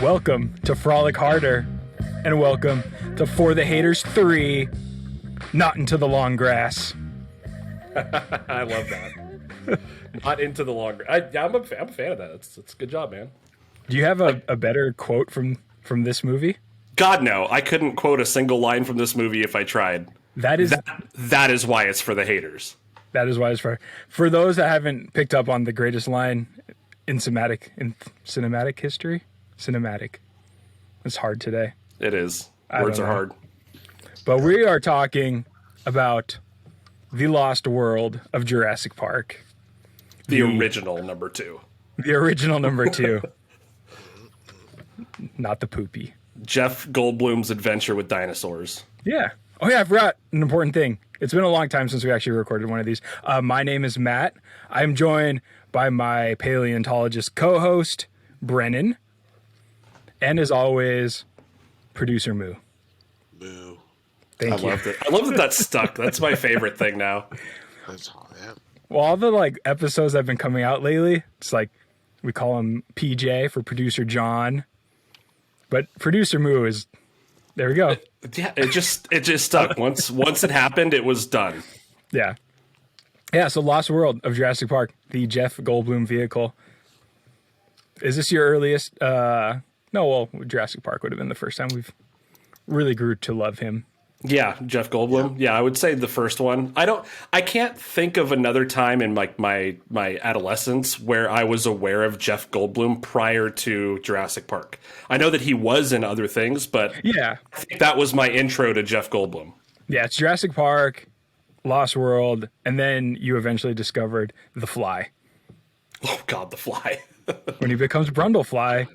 Welcome to Frolic Harder, and welcome to For the Haters 3, Not Into the Long Grass. I love that. Not into the long grass. I'm a fan of that. It's a good job, man. Do you have a better quote from this movie? God, no. I couldn't quote a single line from this movie if I tried. That is why it's for the haters. That is why it's for those that haven't picked up on the greatest line in cinematic history. Cinematic. It's hard today. It is. Words are hard. But we are talking about the lost world of Jurassic Park. The original number 2. The original number 2. Not the poopy. Jeff Goldblum's adventure with dinosaurs. Yeah. Oh, yeah, I forgot an important thing. It's been a long time since we actually recorded one of these. My name is Matt. I'm joined by my paleontologist co-host, Brennan. And as always, Producer Moo. Moo. Thank you. I loved it. I love that stuck. That's my favorite thing now. That's all, yeah. Well, all the episodes that have been coming out lately, it's like we call him PJ for Producer John. But Producer Moo is, there we go. It just stuck. Once it happened, it was done. Yeah. Yeah, so Lost World of Jurassic Park, the Jeff Goldblum vehicle. Is this your earliest? No, well, Jurassic Park would have been the first time we've really grew to love him. Yeah, Jeff Goldblum. Yeah, I would say the first one. I can't think of another time in my adolescence where I was aware of Jeff Goldblum prior to Jurassic Park. I know that he was in other things, but yeah, I think that was my intro to Jeff Goldblum. Yeah, it's Jurassic Park, Lost World, and then you eventually discovered The Fly. Oh God, The Fly. When he becomes Brundlefly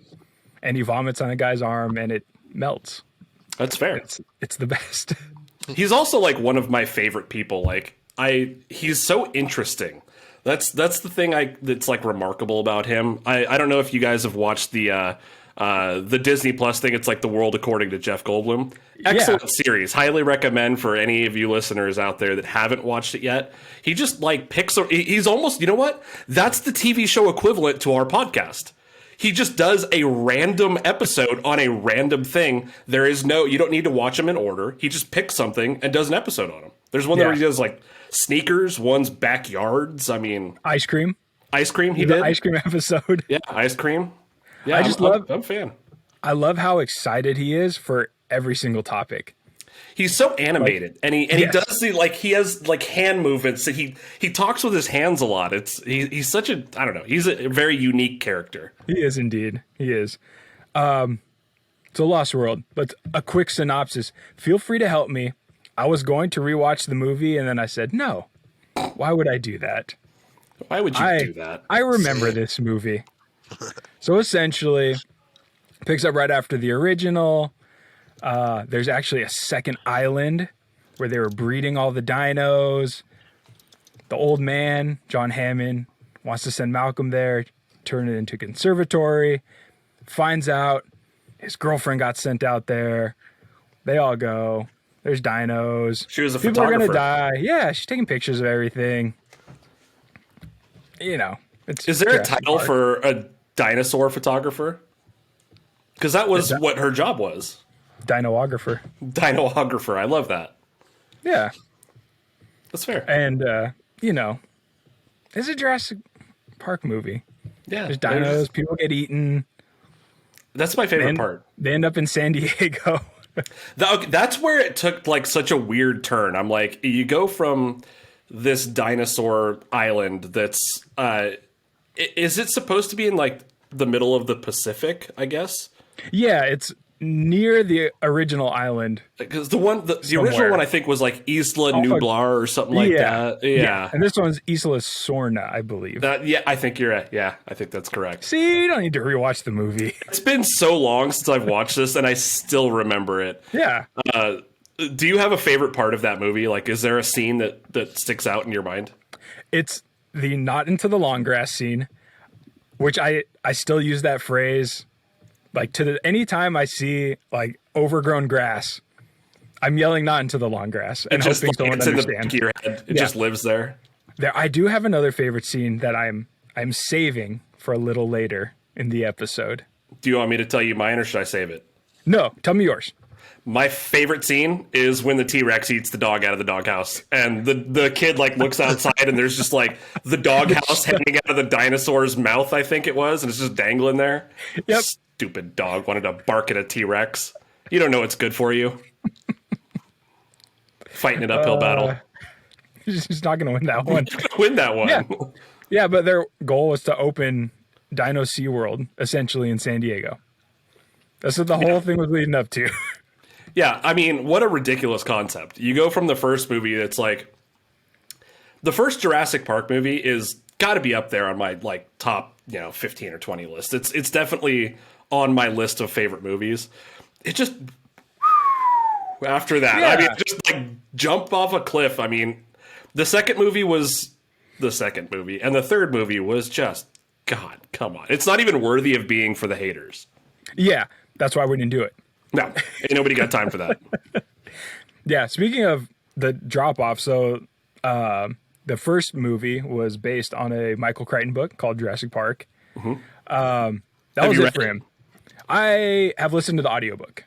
and he vomits on a guy's arm and it melts. That's fair. It's the best. He's also one of my favorite people. He's so interesting. That's the thing that's remarkable about him. I don't know if you guys have watched the Disney Plus thing. It's The World According to Jeff Goldblum. Excellent series. Highly recommend for any of you listeners out there that haven't watched it yet. He just he's almost, you know what? That's the TV show equivalent to our podcast. He just does a random episode on a random thing. You don't need to watch them in order. He just picks something and does an episode on them. There's one where he does sneakers, one's backyards. I mean, ice cream. Ice cream. He did an ice cream episode. Yeah, ice cream. Yeah, I'm a fan. I love how excited he is for every single topic. He's so animated, and he does he has hand movements. He talks with his hands a lot. He's such a, I don't know. He's a very unique character. He is indeed. He is. So Lost World, but a quick synopsis. Feel free to help me. I was going to rewatch the movie, and then I said, no. Why would I do that? Why would you do that? I remember this movie. So essentially, picks up right after the original. There's actually a second island where they were breeding all the dinos. The old man, John Hammond, wants to send Malcolm there, turn it into a conservatory. Finds out his girlfriend got sent out there. They all go. There's dinos. She was a People photographer. are going to die. Yeah, she's taking pictures of everything. Is there a title for a dinosaur photographer? Because that was what her job was. Dinoographer. Dinoographer. I love that. Yeah. That's fair. And, it's a Jurassic Park movie. Yeah. There's dinos, people get eaten. That's my favorite part. They end up in San Diego. That's where it took such a weird turn. I'm you go from this dinosaur island that's, is it supposed to be in the middle of the Pacific, I guess? Yeah, it's near the original island. Because the original one I think was Isla Nublar or something like that. Yeah. And this one's Isla Sorna, I believe. I think you're right. Yeah, I think that's correct. See, you don't need to rewatch the movie. It's been so long since I've watched this, and I still remember it. Yeah. Do you have a favorite part of that movie? Is there a scene that sticks out in your mind? It's the not into the long grass scene, which I still use that phrase. Anytime I see overgrown grass, I'm yelling not into the long grass and hoping someone understands. In the back of your head. It just lives there. I do have another favorite scene that I'm saving for a little later in the episode. Do you want me to tell you mine or should I save it? No, tell me yours. My favorite scene is when the T-Rex eats the dog out of the doghouse, and the kid like looks outside, and there's just like the doghouse hanging out of the dinosaur's mouth, I think it was, and it's just dangling there. Yep. Stupid dog wanted to bark at a T-Rex. You don't know what's good for you. Fighting an uphill battle. He's not going to win that one. Win that one. Yeah. Yeah, but their goal was to open Dino SeaWorld, essentially, in San Diego. That's what the whole thing was leading up to. Yeah, I mean, what a ridiculous concept. You go from the first movie, it's like the first Jurassic Park movie is got to be up there on my like top, 15 or 20 list. It's definitely on my list of favorite movies. It just after that, Yeah. I mean, just like jump off a cliff. I mean, the second movie was the second movie, and the third movie was just God, come on. It's not even worthy of being for the haters. Yeah, that's why we didn't do it. No, ain't nobody got time for that. Yeah, speaking of the drop-off, so the first movie was based on a Michael Crichton book called Jurassic Park. That Have was you it read for it? him. I have listened to the audiobook.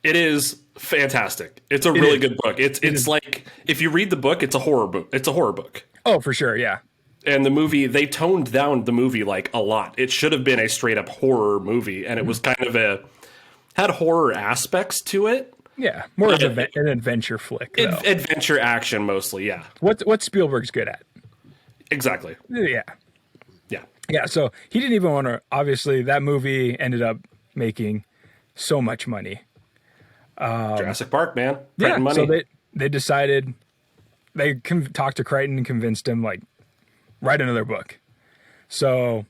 It is fantastic. It's a really good book. It's is. like if you read the book, it's a horror book. It's a horror book. Oh, for sure, yeah. And the movie, they toned down the movie like a lot. It should have been a straight up horror movie, and it was kind of had horror aspects to it. Yeah, more of an adventure flick, though. Adventure action mostly, yeah. What Spielberg's good at. Exactly. Yeah. Yeah. Yeah, so he didn't even want to, obviously, that movie ended up making so much money. Jurassic Park, man. Yeah, Printing money. so they decided, they talked to Crichton and convinced him, like, write another book. So,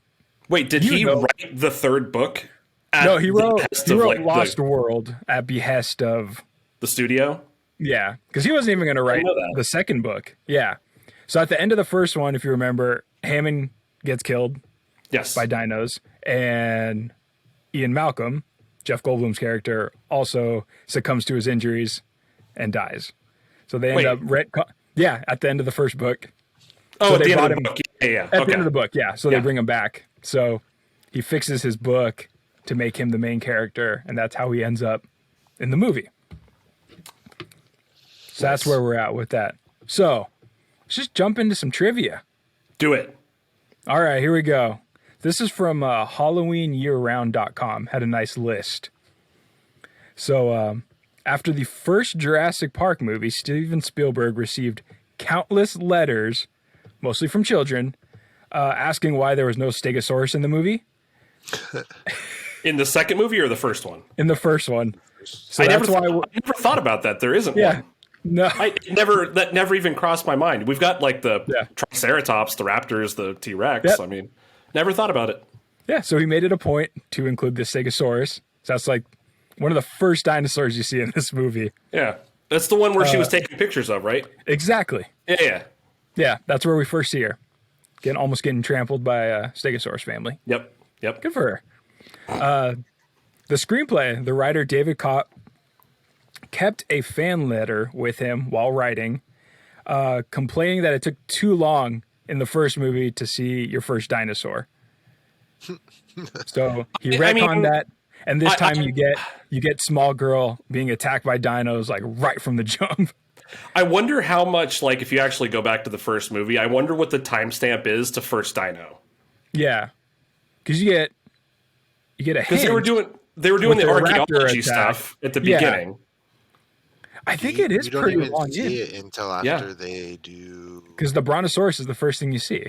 Wait, did he write the third book? no, he wrote like, Lost World at behest of, the studio? yeah, because he wasn't even going to write know that. the second book. Yeah. So at the end of the first one, if you remember, Hammond gets killed Yes. by dinos, and Ian Malcolm, Jeff Goldblum's character, also succumbs to his injuries and dies. So they end up at the end of the first book. Oh, so at they the end brought of the him- book. Yeah. At Okay. the end of the book, yeah. So Yeah. they bring him back. So he fixes his book to make him the main character, and that's how he ends up in the movie. So that's where we're at with that. So let's just jump into some trivia. Do it. All right, here we go. This is from HalloweenYearRound.com. Had a nice list. So after the first Jurassic Park movie, Steven Spielberg received countless letters, mostly from children, asking why there was no Stegosaurus in the movie. In the second movie or the first one? In the first one. So I that's never why. thought about that. There isn't Yeah. one. No. That never even crossed my mind. We've got like the Yeah. Triceratops, the Raptors, the T-Rex. Yep. I mean, never thought about it. Yeah, so he made it a point to include the Stegosaurus. So that's like one of the first dinosaurs you see in this movie. Yeah. That's the one where she was taking pictures of, right? Exactly. Yeah. Yeah, that's where we first see her. Almost getting trampled by a Stegosaurus family. Yep. Good for her. The screenplay, the writer David Kopp kept a fan letter with him while writing, complaining that it took too long in the first movie to see your first dinosaur. So he retconned that, and this time you get small girl being attacked by dinos like right from the jump. I wonder how much, like, if you actually go back to the first movie, I wonder what the timestamp is to first dino. Yeah, because you get a Because hint. they were doing with the the raptor archaeology attack. stuff at the Yeah. beginning. I think it is You don't pretty even long see in it until after they do. because the brontosaurus is the first thing you see.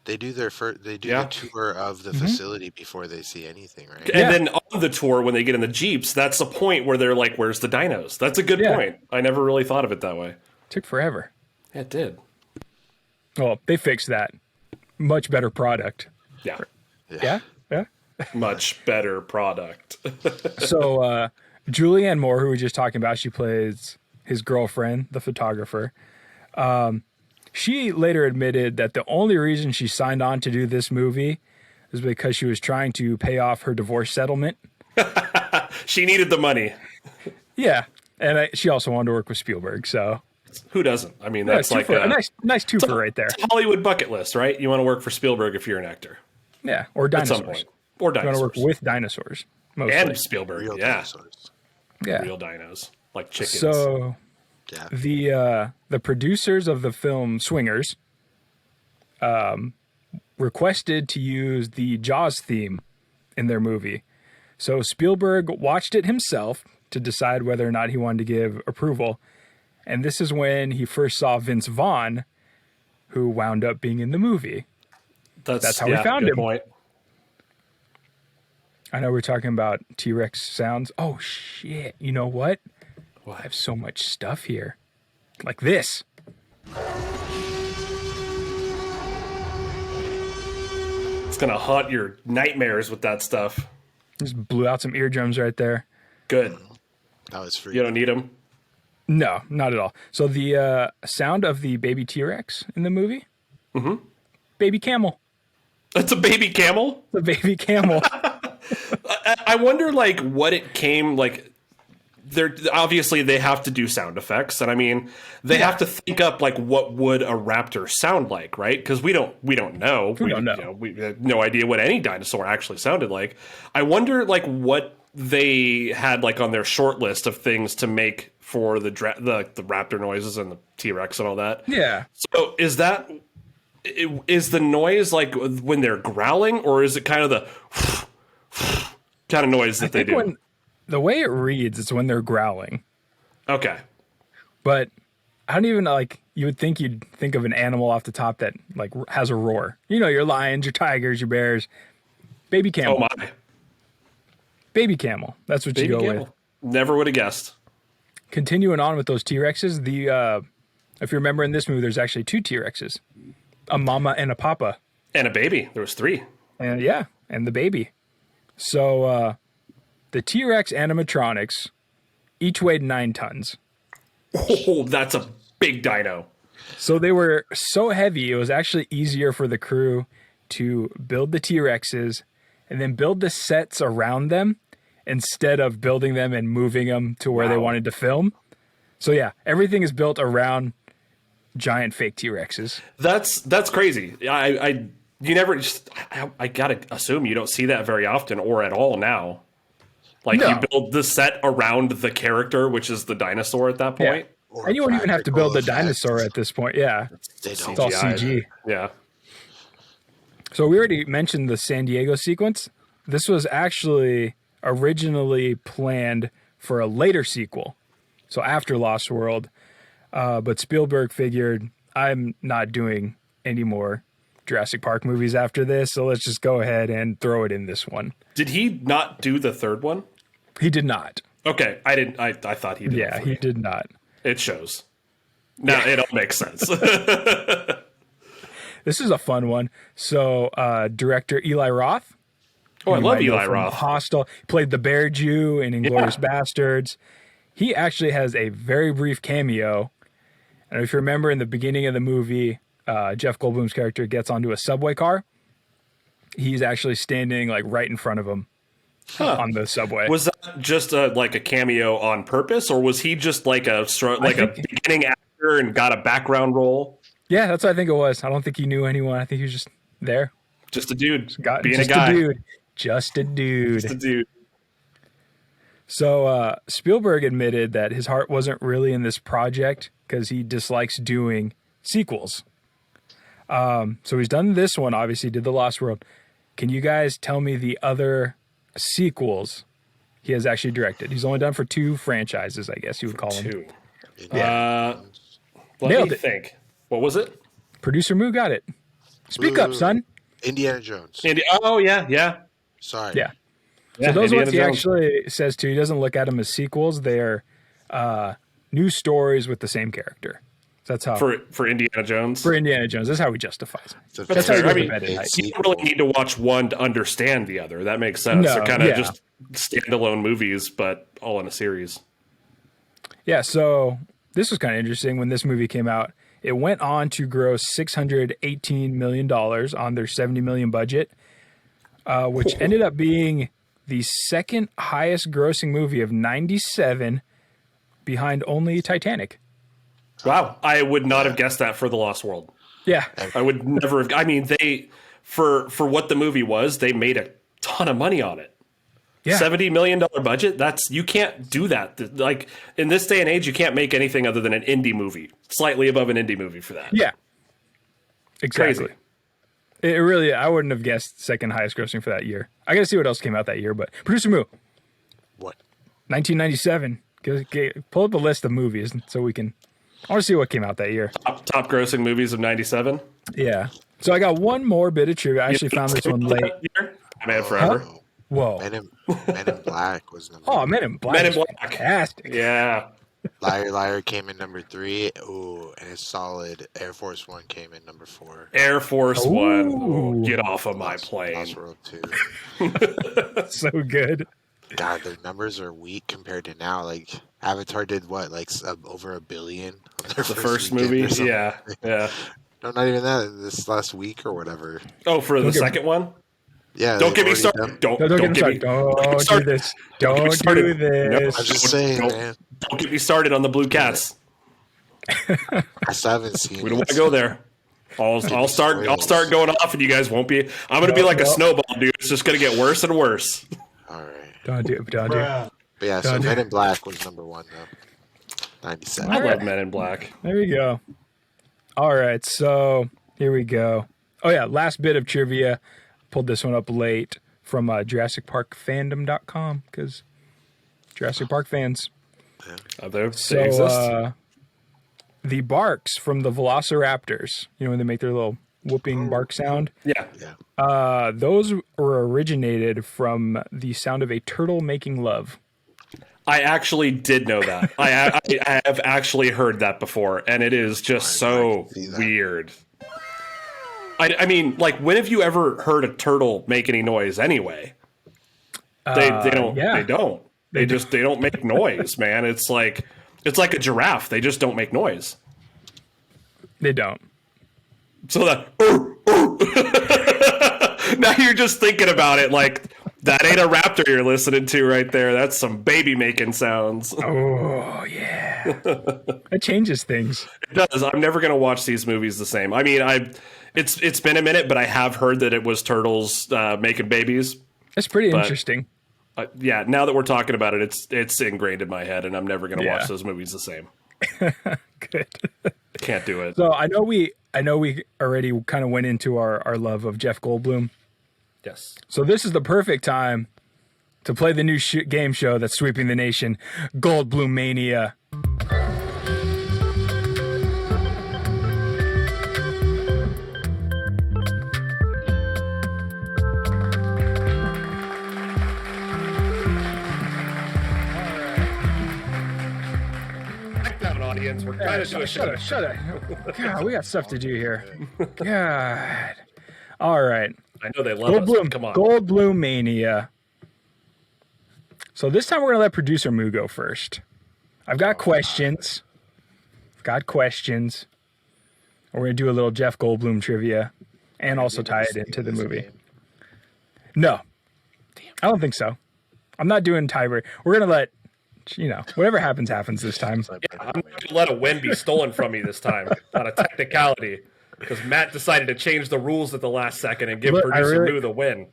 They do their first. They do Yeah. the tour of the facility before they see anything, right? And then on the tour, when they get in the Jeeps, that's the point where they're like, where's the dinos? That's a good Yeah. point. I never really thought of it that way. Took forever. Yeah, it did. Well, they fixed that. Much better product. Yeah. Yeah. Much better product. So Julianne Moore, who we were just talking about, she plays his girlfriend, the photographer. She later admitted that the only reason she signed on to do this movie is because she was trying to pay off her divorce settlement. She needed the money. Yeah, and she also wanted to work with Spielberg. So Who doesn't? I mean, that's like a nice twofer right there. It's a Hollywood bucket list, right? You want to work for Spielberg if you're an actor. Yeah, or At some dinosaurs. point. Or You want to work dinosaurs. with dinosaurs, mostly. And Spielberg, Real yeah. dinosaurs. Yeah. Real dinos. Like chickens. So Yeah. the producers of the film Swingers requested to use the Jaws theme in their movie. So Spielberg watched it himself to decide whether or not he wanted to give approval. And this is when he first saw Vince Vaughn, who wound up being in the movie. That's how we found good him. Point. I know we're talking about T-Rex sounds. Oh, shit. You know what? I have so much stuff here. Like this. It's going to haunt your nightmares with that stuff. Just blew out some eardrums right there. Good. That was free. You don't need them? No, not at all. So the sound of the baby T-Rex in the movie? Mm-hmm. Baby camel. It's a baby camel? The baby camel. I wonder, like, what it came, like, they're obviously they have to do sound effects, and I mean, they have to think up, like, what would a raptor sound like, right? Because we don't know. We don't know. You know, we have no idea what any dinosaur actually sounded like. I wonder, like, what they had, like, on their short list of things to make for the raptor noises and the T-Rex and all that. Yeah. So is the noise like when they're growling, or is it kind of the kind of noise that they do? The way it reads, it's when they're growling. Okay. But I don't even like. You would think you'd think of an animal off the top that like has a roar. You know, your lions, your tigers, your bears. Baby camel. Oh my. Baby camel. That's what Baby you go camel. with. Never would have guessed. Continuing on with those T-Rexes, if you remember in this movie, there's actually 2 T-Rexes, a mama and a papa, And a baby. There was 3. and and the baby. So the T-Rex animatronics each weighed 9 tons. Oh, that's a big dino. So they were so heavy, it was actually easier for the crew to build the T-Rexes and then build the sets around them instead of building them and moving them to where they wanted to film. So yeah, everything is built around giant fake T-Rexes. That's crazy. You never just. I gotta assume you don't see that very often or at all now. Like No. you build the set around the character, which is the dinosaur at that point. Or And you won't even have to build the practical dinosaur effects. at this point. Yeah, They it's don't. all CGI. CG. Yeah. So we already mentioned the San Diego sequence. This was actually originally planned for a later sequel, so after Lost World. But Spielberg figured, I'm not doing any more Jurassic Park movies after this, so let's just go ahead and throw it in this one. Did he not do the third one? He did not. Okay, I didn't. I thought he did. Yeah, he did not. It shows. Now it all makes sense. This is a fun one. So director Eli Roth. Oh, I you love might know Eli from Roth. Hostel. He played the Bear Jew in Inglourious Bastards. He actually has a very brief cameo. And if you remember in the beginning of the movie, Jeff Goldblum's character gets onto a subway car. He's actually standing like right in front of him on the subway. Was that just like a cameo on purpose, or was he just like a beginning actor and got a background role? Yeah, that's what I think it was. I don't think he knew anyone. I think he was just there. Just a dude being just a guy. Just a dude. Just a dude. So Spielberg admitted that his heart wasn't really in this project because he dislikes doing sequels. So he's done this one, obviously, did The Lost World. Can you guys tell me the other sequels he has actually directed? He's only done for 2 franchises, I guess you would call them. 2. Yeah. Let Nailed me it. think. What was it? Producer Moo got it. Speak up, son. Indiana Jones. Andy. Oh yeah. Sorry. Yeah. Yeah, So those Indiana ones he Jones. actually says too. He doesn't look at them as sequels. They're new stories with the same character. So that's how for Indiana Jones. for Indiana Jones. That's how he justifies it. It's a That's how he fair. goes I to mean, bed at night. You don't really need to watch one to understand the other. That makes sense. No, They're kind of yeah. just standalone movies, but all in a series. Yeah, so this was kind of interesting when this movie came out. It went on to gross $618 million on their $70 million budget, which ended up being the second highest grossing movie of 97 behind only Titanic. Wow, I would not have guessed that for The Lost World. Yeah. I would never have. I mean, they for what the movie was, they made a ton of money on it. Yeah. $70 million budget. You can't do that. Like in this day and age, you can't make anything other than an indie movie, slightly above an indie movie for that. Yeah. Exactly. Crazy. It really, I wouldn't have guessed second highest grossing for that year. I got to see what else came out that year, but Producer Moo, What? 1997. Pull up a list of movies so we can. I want to see what came out that year. Top grossing movies of 97. Yeah. So I got one more bit of trivia. I actually found this one late. Man Forever. Oh, Whoa. Men in Black was number. Oh, Men in Black. Men in is Black. Fantastic. Yeah. Liar Liar came in number 3. Ooh, and it's solid. Air Force One came in number 4. Air Force One. Ooh. Oh, get off of my plane. Lost World 2. So good. God, their numbers are weak compared to now. Like Avatar did what, like over $1 billion on their The first movie. weekend or something? Yeah. No, not even that. This last week or whatever. Oh, for the second one? Yeah. Don't they've get me already started. done- Don't No, don't get me get me started. Don't do started. this. Don't get me Don't started. do this. I'm just saying, man. Don't get me started on the Blue Cats. I still haven't seen. We don't want to go there. I'll start going off, and you guys won't be. I'm gonna be like a snowball, dude. It's just gonna get worse and worse. All right. Don't do it. Don't do it. But yeah, so God. Men in Black was number 1 though. 97. I love Men in Black. There we go. All right. So here we go. Oh, yeah. Last bit of trivia. Pulled this one up late from JurassicParkFandom.com because Jurassic Park fans. They So exist. the barks from the Velociraptors, when they make their little whooping bark sound, Yeah. those were originated from the sound of a turtle making love. I actually did know that. I have actually heard that before, and it is just so weird. I mean, like, when have you ever heard a turtle make any noise anyway? They don't. yeah. They don't. They don't make noise, man. It's like a giraffe. They just don't make noise. They don't. So that now you're just thinking about it like that ain't a raptor you're listening to right there. That's some baby making sounds. Oh, yeah. It changes things. It does. I'm never gonna watch these movies the same. I mean, it's been a minute, but I have heard that it was turtles making babies. That's pretty interesting. Yeah, now that we're talking about it, it's ingrained in my head, and I'm never gonna Yeah. watch those movies the same. Good. I can't do it. So I know we already kind of went into our love of Jeff Goldblum. Yes. So this is the perfect time to play the new game show that's sweeping the nation, Goldblum Mania. Audience, we're trying to do a show. Shut up. God, we got stuff to do here. God. All right. I know they love us. Goldblum. Come on. Goldblum Mania. So this time we're going to let producer Moo go first. I've got questions. We're going to do a little Jeff Goldblum trivia and also tie it into the movie. No. I don't think so. I'm not doing tiebreak. We're going to let, whatever happens this time. Yeah, I'm not going to let a win be stolen from me this time on a technicality because Matt decided to change the rules at the last second and give producer Moo the win.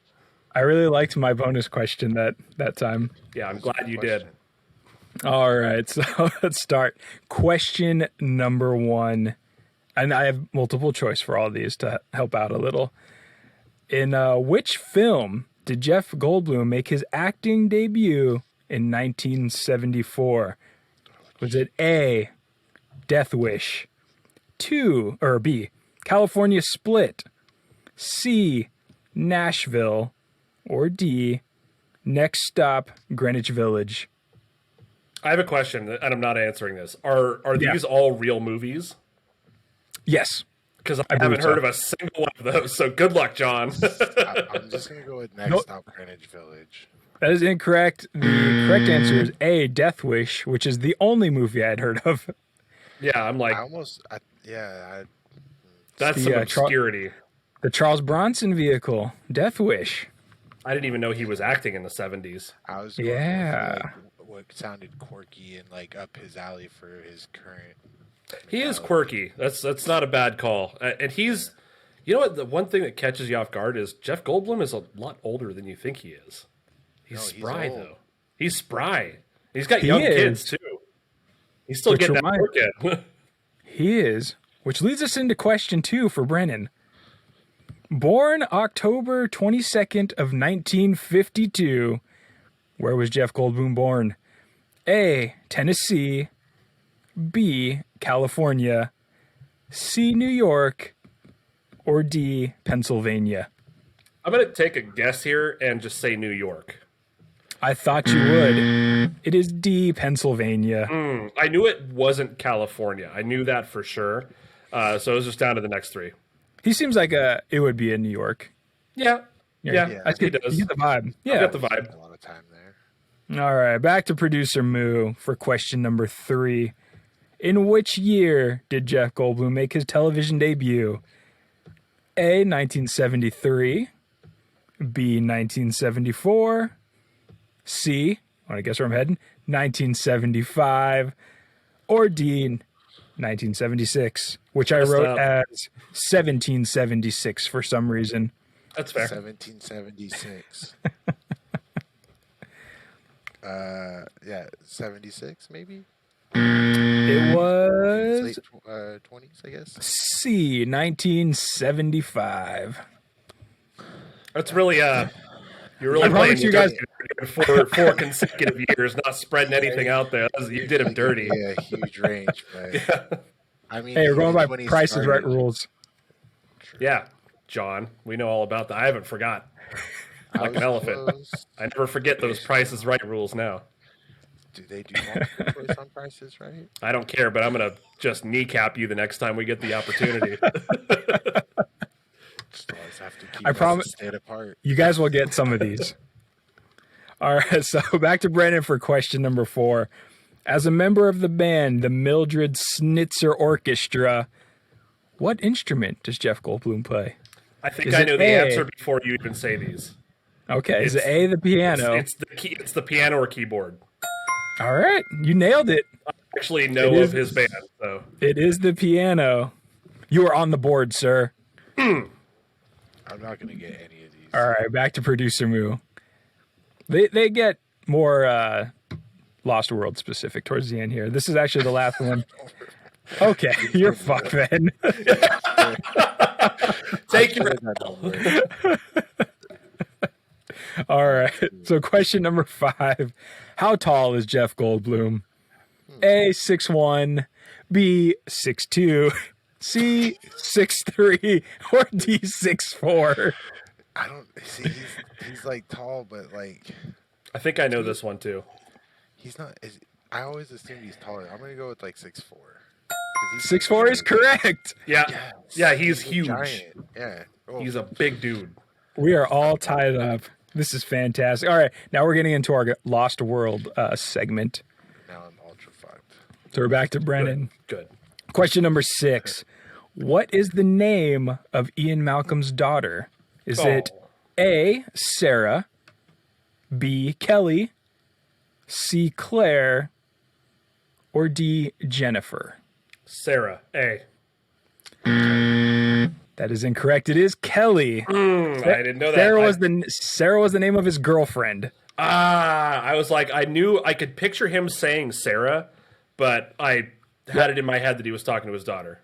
I really liked my bonus question that time. Yeah, I'm glad you did. All right, so let's start. Question number 1. And I have multiple choice for all these to help out a little. In which film did Jeff Goldblum make his acting debut in 1974? Was it A, Death Wish, B, California Split, C, Nashville, or D, Next Stop, Greenwich Village? I have a question, and I'm not answering this. Are these all real movies? Yes. Because I haven't heard of a single one of those, so good luck, John. I'm just going to go with Next Stop Greenwich Village. That is incorrect. The correct answer is A, Death Wish, which is the only movie I had heard of. Yeah, I'm like, that's some obscurity. The Charles Bronson vehicle, Death Wish. I didn't even know he was acting in the 70s. I was going with, what sounded quirky and like up his alley for his current. He is quirky. That's not a bad call. And he's You know what? The one thing that catches you off guard is Jeff Goldblum is a lot older than you think he is. He's No, he's spry old. though. He's spry. He's got He young is. kids too. He's still Which getting that remind- work in. He is. Which leads us into question 2 for Brennan. Born October 22nd of 1952. Where was Jeff Goldblum born? A, Tennessee. B, California. C, New York. Or D, Pennsylvania. I'm gonna take a guess here and just say New York. I thought you would. It is D, Pennsylvania. I knew it wasn't California. I knew that for sure. So it was just down to the next 3. He seems like it would be in New York. Yeah. Yeah. I he get, does. you get the vibe. I Yeah. got the vibe. A lot of time there. All right, back to producer Moo for question number 3. In which year did Jeff Goldblum make his television debut? A, 1973. B, 1974. C, want to guess where I'm heading? 1975. Or D, 1976, which I wrote up. as 1776 for some reason. That's fair. 1776. Yeah, 76 maybe. It was Late 20s, I guess. C, 1975. That's really you're really I promise playing you guys- for 4 consecutive years, not spreading anything out there. You did him dirty. Yeah, huge range, but I mean, Hey, we're going by when he Price is Right started, rules. Yeah, John, we know all about that. I haven't forgot. I Like was an elephant. close. I never forget those Price is Right rules now. Do they do multiple choice on prices, right? I don't care, but I'm gonna just kneecap you the next time we get the opportunity. Just always have to keep I us promise- a state apart. You guys will get some of these. All right, so back to Brennan for question number 4. As a member of the band, the Mildred Snitzer Orchestra, what instrument does Jeff Goldblum play? I think Is I it know the A? answer before you even say these. Okay, is it A, the piano? It's the key. It's the piano or keyboard. All right, you nailed it. I actually know It of is- his band, so It is the piano. You are on the board, sir. I'm not gonna get any of these. All right, back to producer Moo. They get more Lost World specific towards the end here. This is actually the last one. Okay, you're fucked then. take your. All right. So question number 5. How tall is Jeff Goldblum? A, 6'1", B, 6'2", C, 6'3", or D, 6'4". I don't see. He's like tall, but like I think I know this one too. he's not. I always assume he's taller. I'm gonna go with like 6'4". 6'4" is correct. Yeah, Yes. yeah, he's a huge. giant. Yeah. Oh, He's a big dude. We are all tied up. This is fantastic. All right, now we're getting into our Lost World segment. now I'm ultra fucked. So we're back to Brennan. Good. Question number 6. What is the name of Ian Malcolm's daughter? Is it A, Sarah, B, Kelly, C, Claire, or D, Jennifer? Sarah, A. That is incorrect. It is Kelly. I didn't know that. Sarah was the name of his girlfriend. I was like, I knew I could picture him saying Sarah, but I had it in my head that he was talking to his daughter.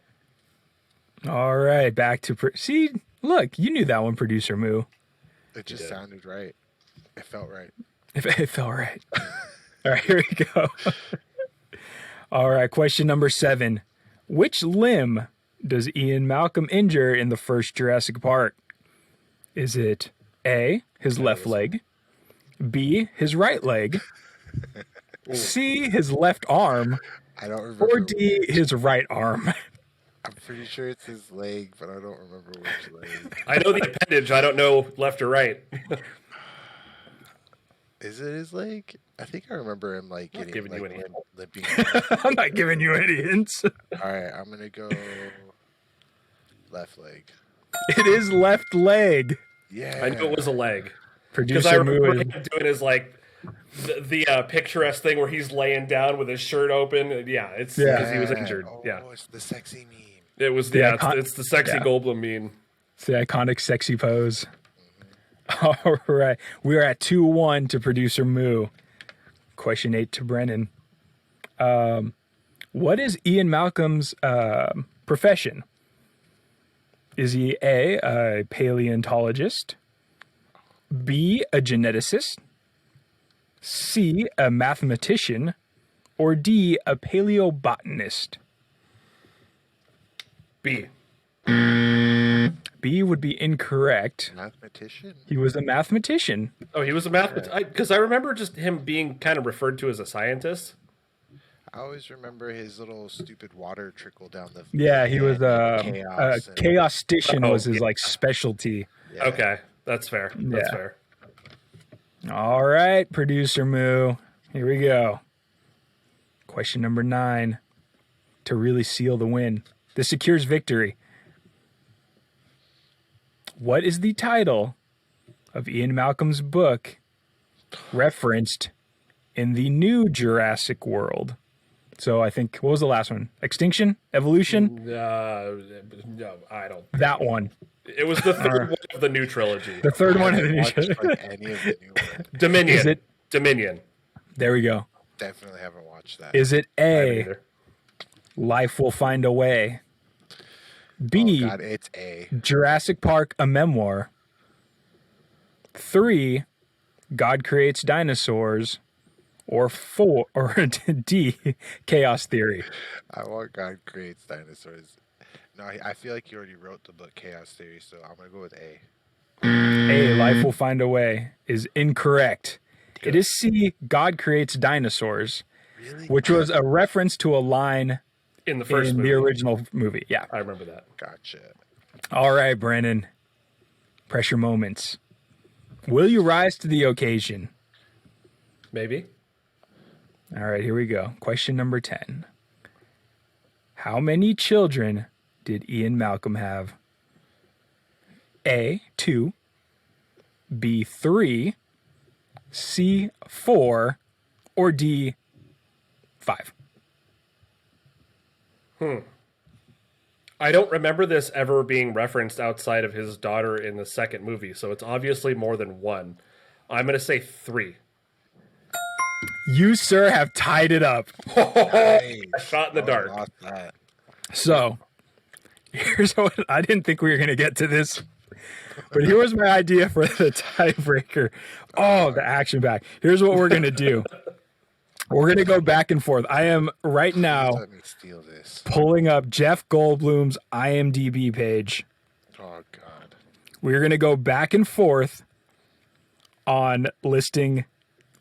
All right, back to see. Look, you knew that one, producer Moo. It just sounded right. It felt right. If it felt right. All right, here we go. All right, question number 7. Which limb does Ian Malcolm injure in the first Jurassic Park? Is it A, his left leg, B, his right leg, C, his left arm, I don't remember. or D, his right arm? I'm pretty sure it's his leg, but I don't remember which leg. I know the appendage. I don't know left or right. Is it his leg? I think I remember him like getting giving you like any limping. I'm not giving you any hints. All right, I'm gonna go left leg. It is left leg. Yeah, I knew it was a leg. Because Producer I remember Moo. him doing his like the picturesque thing where he's laying down with his shirt open. Yeah, it's because he was injured. Oh, yeah, it's the sexy meme. it was. The Yeah, icon- it's the sexy yeah. Goldblum meme. It's the iconic sexy pose. All right. We are at 2-1 to producer Moo. Question 8 to Brennan. What is Ian Malcolm's profession? Is he a paleontologist, B, a geneticist, C, a mathematician, or D, a paleobotanist? B. B would be incorrect. Mathematician? He was a mathematician. Oh, he was a because I remember just him being kind of referred to as a scientist. I always remember his little stupid water trickle down the. Yeah, he was a chaos. chaostician Oh, was his yeah. like specialty. Yeah. Okay, that's fair. That's Yeah. fair. All right, producer Moo. Here we go. Question number 9 to really seal the win. This secures victory. What is the title of Ian Malcolm's book referenced in the new Jurassic World? So I think, what was the last one? Extinction? Evolution? No, I don't. That one. It was the third one of the new trilogy. The third one of the I new haven't watched like any of the new ones. Dominion. Is it? Dominion. There we go. Definitely haven't watched that. Is it I haven't A, either. Life Will Find a Way? Oh B, God, it's A. Jurassic Park, a memoir? 3, God Creates Dinosaurs? Or 4, or D, Chaos Theory? I want God Creates Dinosaurs. No, I feel like you already wrote the book Chaos Theory, so I'm gonna go with A. A, Life Will Find a Way is incorrect. It is C, God Creates Dinosaurs, Really? which was a reference to a line In the first in movie. the original movie. Yeah. I remember that. Gotcha. All right, Brennan. Pressure moments. Will you rise to the occasion? Maybe. All right, here we go. Question number 10. How many children did Ian Malcolm have? A, 2, B, 3, C, 4, or D, 5? I don't remember this ever being referenced outside of his daughter in the second movie, so it's obviously more than one. I'm going to say 3. You, sir, have tied it up. Nice. Shot in the Oh, I dark. lost that. So, here's what I didn't think we were going to get to this, but here was my idea for the tiebreaker. Oh, the action back. Here's what we're going to do. We're going to go back and forth. I am right Please now let me steal this. pulling up Jeff Goldblum's IMDb page. Oh God. We're going to go back and forth on listing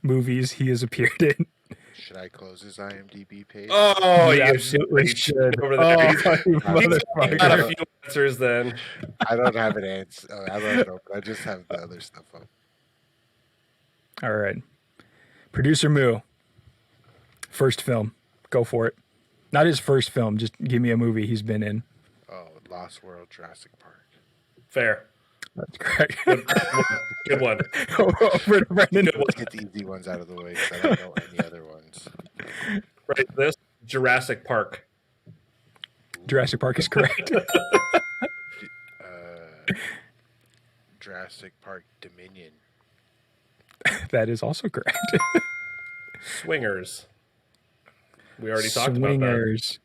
movies he has appeared in. Should I close his IMDb page? Oh, You you absolutely should. Over Oh, there. you He's got a motherfucker. few answers then. I don't have an answer. I don't know. But I just have the other stuff up. All right. Producer Moo. First film. Go for it. Not his first film. Just give me a movie he's been in. Oh, Lost World, Jurassic Park. Fair. That's correct. Good one. Over to Brendan. Let's get the easy ones out of the way because I don't know any other ones. Right, this Jurassic Park. Jurassic Park is correct. Jurassic Park Dominion. That is also correct. Swingers. We already talked about that. Swingers.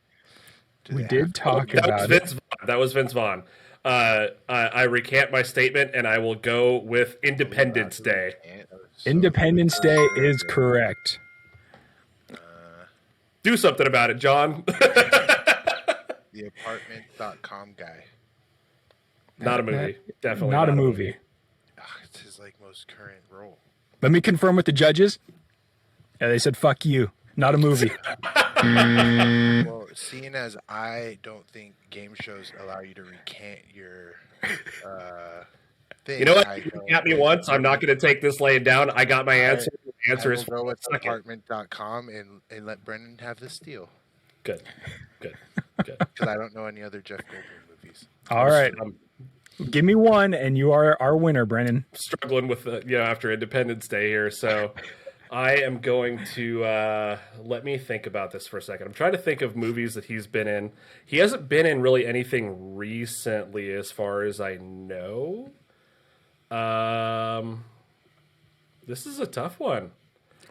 Do We they did have- talk That was about it. Vince Vaughn. That was Vince Vaughn. I recant my statement and I will go with Independence Day. So Independence Day sure. is correct. Do something about it, John. The apartment.com guy. Not a movie. Definitely Not a movie. It's his like most current role. Let me confirm with the judges. Yeah, they said, fuck you. Not a movie. Well, seeing as I don't think game shows allow you to recant your thing. You know what? I You don't- got me once. I'm not going to take this laying down. I got my answer. The I answer will is go with second. apartment.com and let Brennan have the steal Good. Good. Good. because I don't know any other Jeff Goldblum movies. All right. I'm Give me one, and you are our winner, Brennan. struggling with the, after Independence Day here. So I am going to let me think about this for a second. I'm trying to think of movies that he's been in. He hasn't been in really anything recently, as far as I know. This is a tough one.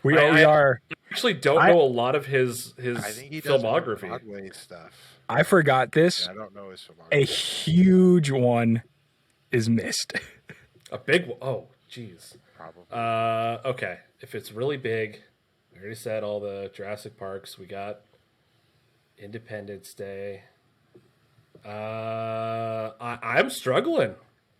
We I are. actually don't know a lot of his I think he does more filmography. Broadway stuff. I forgot this. I don't know his filmography. A huge one is missed. A big one. Oh, jeez. Probably. Okay. If it's really big, we already said all the Jurassic Parks. We got Independence Day. I'm struggling.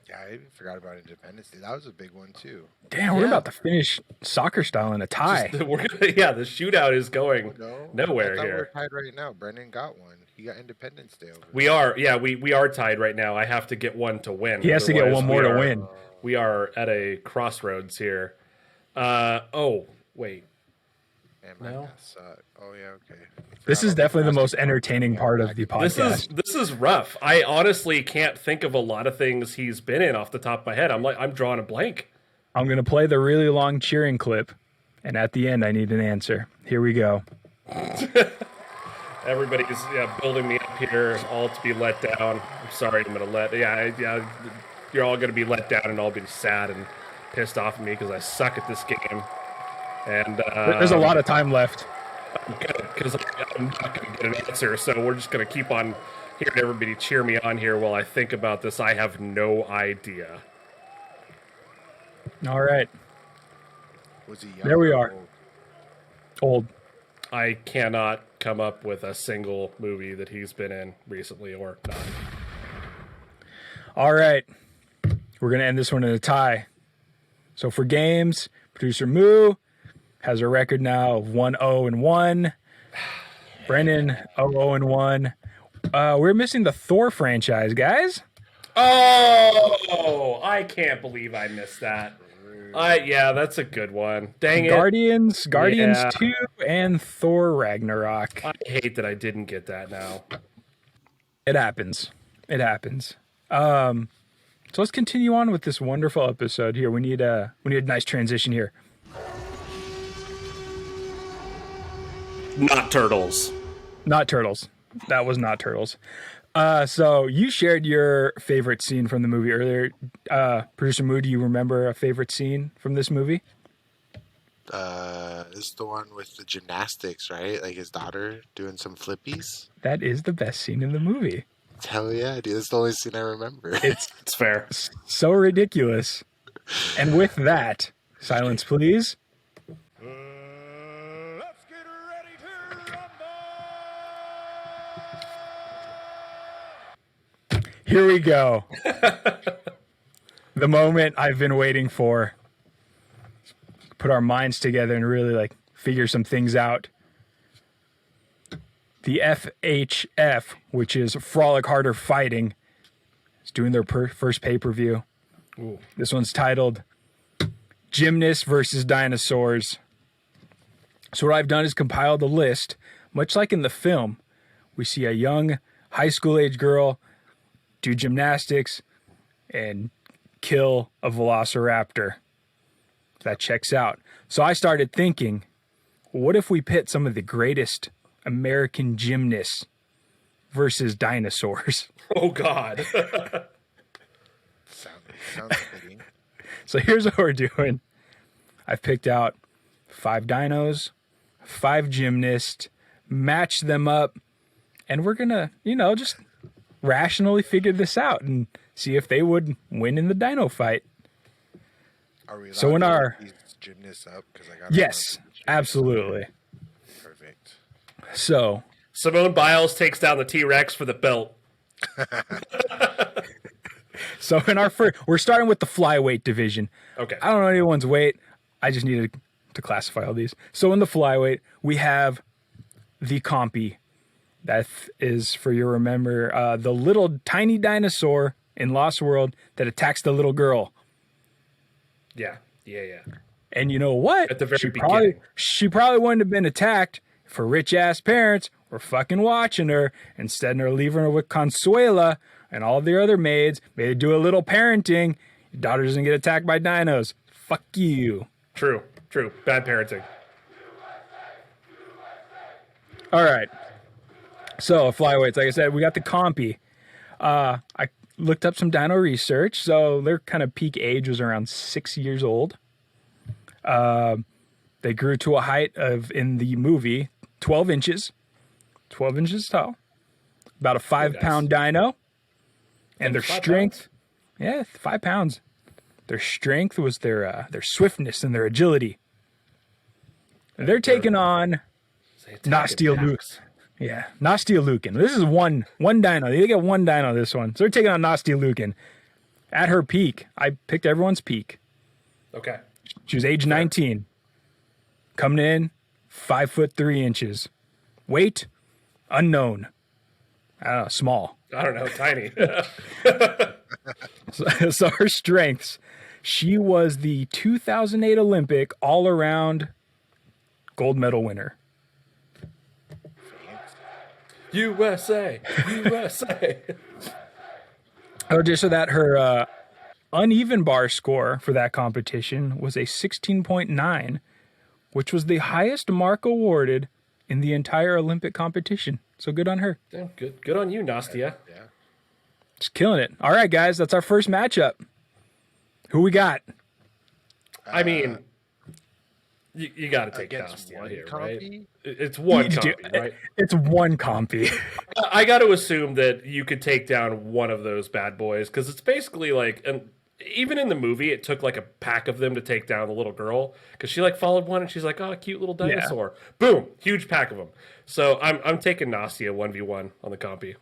Yeah, I even forgot about Independence Day. That was a big one too. Damn, we're about to finish soccer style in a tie. The shootout is going nowhere I thought here. we're tied right now. Brennan got one. He got Independence Day over. We are, we are tied right now. I have to get one to win. He has to get one more to win. We are at a crossroads here. Oh, wait. And my math sucked. Oh yeah, okay. This is definitely the most entertaining part of the podcast. This is rough. I honestly can't think of a lot of things he's been in off the top of my head. I'm drawing a blank. I'm going to play the really long cheering clip, and at the end, I need an answer. Here we go. Everybody's building me up here, all to be let down. I'm sorry, I'm going to you're all going to be let down and all be sad and pissed off at me because I suck at this game. And there's a lot of time left. Because I'm not going to get an answer, so we're just going to keep on hearing everybody cheer me on here while I think about this. I have no idea. All right. Was he young? There we are. Old. I cannot come up with a single movie that he's been in recently or not. All right. We're going to end this one in a tie. So for games, Producer Moo has a record now of 1-0-1. Brennan 0-0-1. We're missing the Thor franchise, guys. Oh, I can't believe I missed that. That's a good one. Dang it. Guardians 2, and Thor Ragnarok. I hate that I didn't get that now. It happens. So let's continue on with this wonderful episode here. We need a nice transition here. Not Turtles. Not Turtles. That was not Turtles. So you shared your favorite scene from the movie earlier. Producer Moo, do you remember a favorite scene from this movie? This is the one with the gymnastics, right? Like his daughter doing some flippies. That is the best scene in the movie. Hell yeah, dude. That's the only scene I remember. It's fair. So ridiculous. And with that, silence, please. Let's get ready to rumble! Here we go. The moment I've been waiting for. Put our minds together and really figure some things out. The FHF, which is Frolic Harder Fighting, is doing their first pay-per-view. Ooh. This one's titled Gymnasts versus Dinosaurs. So what I've done is compiled a list, much like in the film. We see a young high school age girl do gymnastics and kill a velociraptor. That checks out. So I started thinking, what if we pit some of the greatest American gymnasts versus dinosaurs? Oh, God. Sounds fitting. So here's what we're doing. I've picked out 5 dinos, 5 gymnasts, matched them up, and we're going to, just rationally figure this out and see if they would win in the dino fight. Are we allowed So in to our... look these gymnasts up? 'Cause I gotta Yes, remember the gymnasts. absolutely. Perfect. So... Simone Biles takes down the T-Rex for the belt. So in our first, we're starting with the flyweight division. Okay. I don't know anyone's weight. I just needed to classify all these. So in the flyweight, we have the compy. That is, for you remember, the little tiny dinosaur in Lost World that attacks the little girl. Yeah. And you know what? At the very Probably, beginning. she probably wouldn't have been attacked if her rich-ass parents were fucking watching her instead of leaving her with Consuela and all the other maids. Maybe do a little parenting. Your daughter doesn't get attacked by dinos. Fuck you. True. Bad parenting. All right. So flyweights, like I said, we got the compy. I looked up some dino research. So their kind of peak age was around 6 years old. They grew to a height of, in the movie, 12 inches. 12 inches tall. About a 5-pound dino. And their strength, 5 pounds. Their strength was their swiftness and their agility. They're taking on Nastia. Yeah, Nastia Lukin. This is one dino. They get one dino this one. So they're taking on Nastia Lukin. At her peak, I picked everyone's peak. Okay. She was age 19. Coming in, 5'3". Weight, unknown. I don't know, small. I don't know, tiny. So her strengths, she was the 2008 Olympic all-around gold medal winner. USA. Oh, just so that her uneven bar score for that competition was a 16.9, which was the highest mark awarded in the entire Olympic competition. So good on her. Damn, good on you, Nastia. Yeah. Just killing it. All right, guys, that's our first matchup. Who we got? I mean, you got to take Against Nastia one here, compy? right? It's one compy, right? It's one compy. I got to assume that you could take down one of those bad boys because it's basically like, and even in the movie, it took like a pack of them to take down the little girl because she like followed one and she's like, oh, cute little dinosaur. Boom, huge pack of them. So I'm taking Nastia 1v1 on the compy.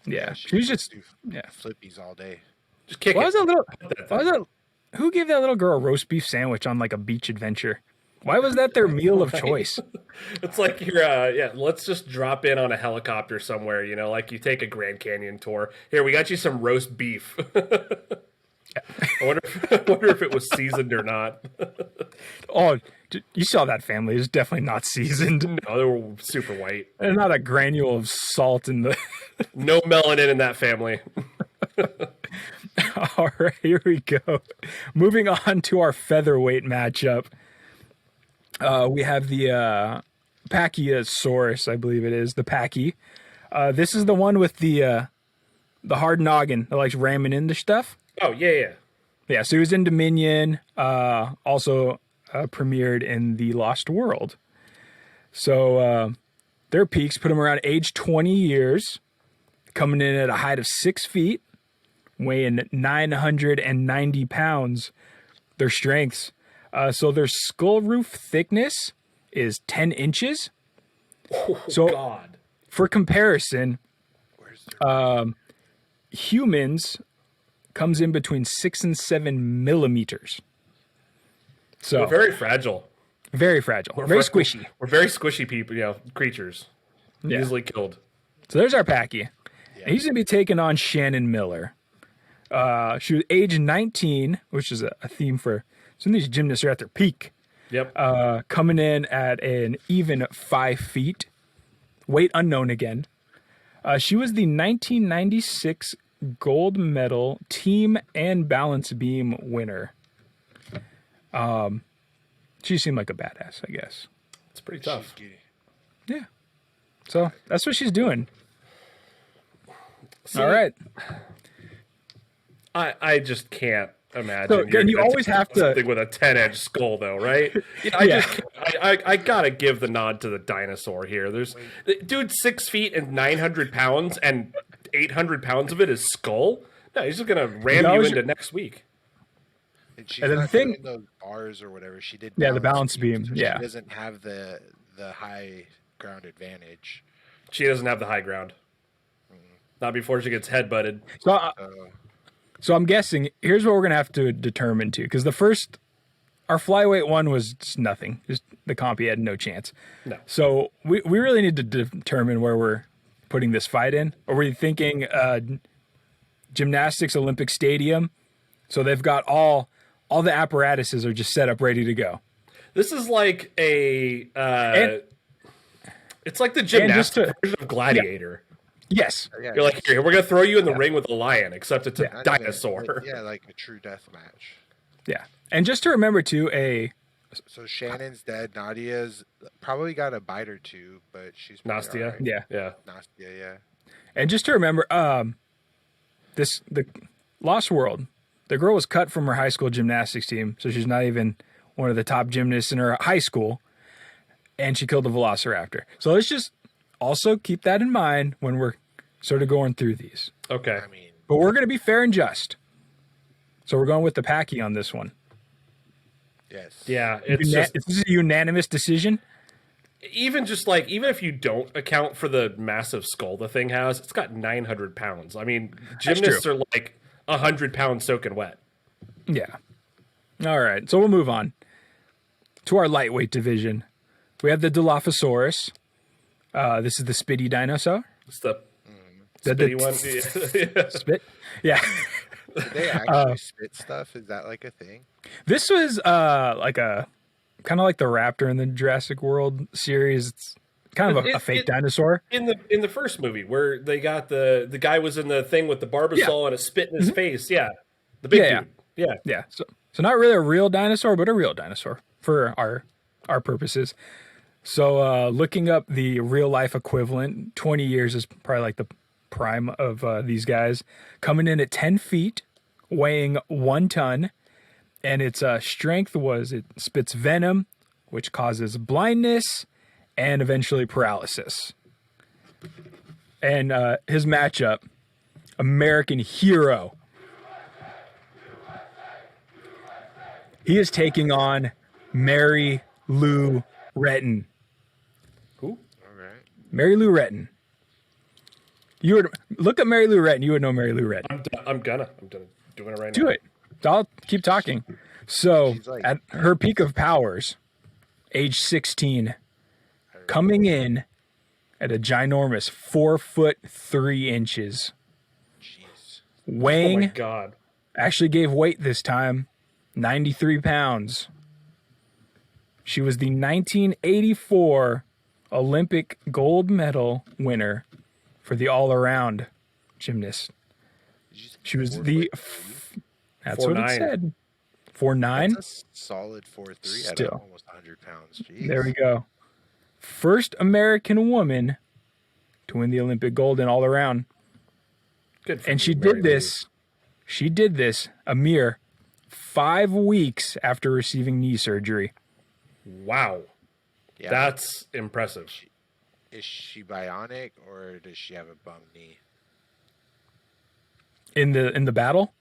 Yeah, she was just flippies all day. Just kick Why it. was that little? Why was that? Who gave that little girl a roast beef sandwich on like a beach adventure? Why was that their meal of choice? It's like you're, let's just drop in on a helicopter somewhere, you know, like you take a Grand Canyon tour. Here, we got you some roast beef. I wonder if it was seasoned or not. Oh, you saw that family. It's definitely not seasoned. No, they were super white. There's not a granule of salt in the... No melanin in that family. All right, here we go. Moving on to our featherweight matchup. We have the Pachyosaurus, I believe it is, the Pachy. This is the one with the hard noggin that likes ramming into stuff. Oh, yeah. Yeah, so he was in Dominion, also premiered in The Lost World. So their peaks put him around age 20 years, coming in at a height of 6 feet, weighing 990 pounds. Their strengths. So their skull roof thickness is 10 inches. Oh, so God. For comparison, humans comes in between 6 and 7 millimeters. So We're very fragile. Very fragile. Very squishy. We're very squishy people, creatures. Yeah. Easily killed. So there's our Packy. Yeah. He's going to be taking on Shannon Miller. She was age 19, which is a theme for some of these gymnasts are at their peak. Yep. Coming in at an even 5 feet. Weight unknown again. She was the 1996 gold medal team and balance beam winner. She seemed like a badass, I guess. It's pretty tough. Yeah. So that's what she's doing. See, all right. I just can't imagine. So, and you always have to something with a 10-edged skull, though, right? I gotta give the nod to the dinosaur here. There's dude 6 feet and 900 pounds, and 800 pounds of it is skull. No, he's just gonna ram you into next week. And she's and not the thing, doing those bars or whatever. She did. Yeah, the balance beam. So yeah, she doesn't have the high ground advantage. She doesn't have the high ground. Not before she gets headbutted. So I'm guessing here's what we're gonna have to determine too, because our flyweight one was just nothing. Just the compy had no chance. No. So we really need to determine where we're putting this fight in. Are we thinking gymnastics Olympic Stadium? So they've got all the apparatuses are just set up ready to go. This is like it's like the gymnastics version of Gladiator. Yeah. Yes. You're like, here, we're going to throw you in the ring with a lion, except it's a dinosaur. Yeah, like a true death match. Yeah. And just to remember, too, a So Shannon's dead. Nadia's probably got a bite or two, but she's probably Nastia. all right. Yeah. Yeah. Nastia, yeah. And just to remember, the Lost World, the girl was cut from her high school gymnastics team, so she's not even one of the top gymnasts in her high school, and she killed a velociraptor. So let's just also keep that in mind when we're sort of going through these. Okay. I mean, But we're going to be fair and just. So we're going with the Packy on this one. yes. Yeah, it's This is a unanimous decision. even if you don't account for the massive skull the thing has, it's got 900 pounds. I mean, gymnasts are like 100 pounds soaking wet. Yeah. All right. So we'll move on to our lightweight division. We have the Dilophosaurus. This is the spitty dinosaur. It's the The spitty one. Yeah. Spit. Yeah. Did they actually spit stuff? Is that like a thing? This was like a kind of like the raptor in the Jurassic World series. It's kind of a fake dinosaur. In the first movie where they got the guy was in the thing with the barbasol and a spit in his face. Yeah. The big dude. Yeah. Yeah. So not really a real dinosaur, but a real dinosaur for our purposes. So looking up the real life equivalent, 20 years is probably like the prime of these guys. Coming in at 10 feet, weighing 1 ton, and its strength was it spits venom, which causes blindness and eventually paralysis. And his matchup, American Hero. He is taking on Mary Lou Retton. Who? All right. Mary Lou Retton. You would look at Mary Lou Retton. You would know Mary Lou Retton. I'm doing it right now. Do it. I'll keep talking. So, She's like- at her peak of powers, age 16, coming in at a ginormous 4'3". Jeez. Oh my Weighing, god. actually gave weight this time, 93 pounds. She was the 1984 Olympic gold medal winner for the all-around gymnast. Did you say She was 4'3"? That's what it 4'9". said. 4'9". That's a solid 4'3" at Still. almost 100 pounds. Jeez. There we go. First American woman to win the Olympic gold in all around. Good for And you, she Mary did Lou. this. She did this a mere 5 weeks after receiving knee surgery. Wow. Yeah. That's impressive. Is she bionic or does she have a bum knee? In the battle?